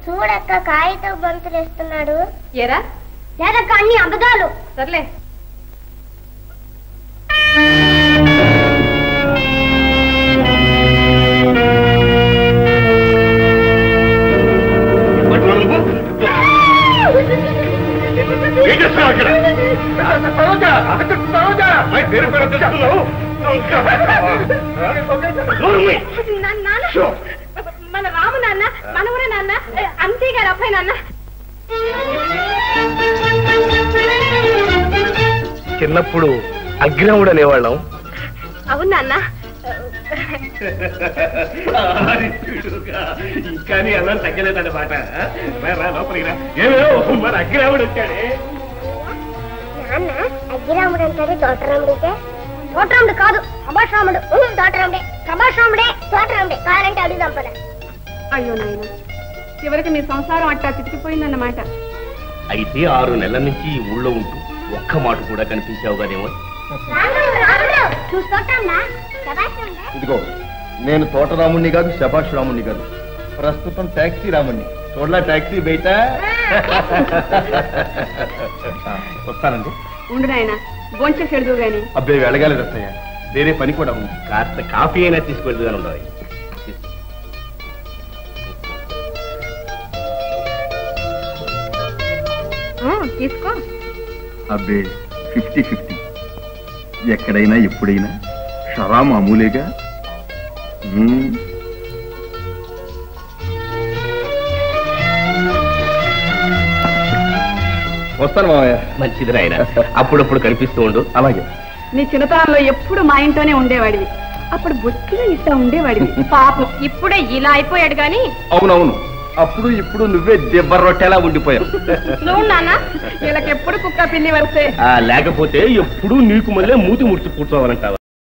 చూడక్క కాయతో బంతులేస్తున్నాడు. ఏరా లేదక్క అన్ని అబద్ధాలు. సర్లే. మన రాము నాన్న, మనవరే నాన్న, అంతే గారు అబ్బాయి నాన్న. చిన్నప్పుడు అగ్రహుడు అనేవాళ్ళం. అవును నాన్న. కానీ అలా తగ్గలేదన్నమాట. ఏమో మన అగ్రహుడు వచ్చాడే. నాన్న అగ్గిరాముడు అంటారు. తోటరాముడితే తోటరాముడు కాదు, ప్రభాశ్రాముడు. తోటరాముడే, ప్రభాశ్రాముడే, తోటరాముడే. కావాలంటే అడుగు చంపదా. అయ్యో నాయన, చివరికి మీ సంసారం అట్టా తిరిగిపోయిందన్నమాట. అయితే 6 నెలల నుంచి ఈ ఊళ్ళో ఉంటూ ఒక్క మాట కూడా కనిపించావు కదేమో. ఇదిగో, నేను తోటరాముణ్ణి కాదు, శభాష్ రాముణ్ణి కాదు, ప్రస్తుతం టాక్సీ రాముణ్ణి. చూడలా టాక్సీ బయట. వస్తానండి. ఉండు నాయన, భోంచేసి ఎడుదు గాని. అబ్బాయి వెళ్ళగాలి రత్తయ్య, వేరే పని కూడా ఉంది. కాస్త కాఫీ అయినా తీసుకెళ్తాను ఉండవు. తీసుకో. అబ్బే 50-50. ఎక్కడైనా ఎప్పుడైనా షరా మామూలేగా. వస్తాను మామయ్య. మంచిది నాయన, అప్పుడప్పుడు కనిపిస్తూ ఉండు. అలాగే. నీ చిన్నతనంలో ఎప్పుడు మా ఇంట్లోనే ఉండేవాడివి. అప్పుడు బొత్తిగా ఇట్లా ఉండేవాడివి. పాపం ఇప్పుడే ఇలా అయిపోయాడు గాని. అవునవును, అప్పుడు ఇప్పుడు నువ్వే దెబ్బ రొట్టెలా ఉండిపోయావు. నువ్వు నాన్న, వీళ్ళకి ఎప్పుడు కుక్క పిల్లి వస్తే. లేకపోతే ఎప్పుడు నీకు మళ్ళీ మూతి ముడిచి కూర్చోవాలంటావా?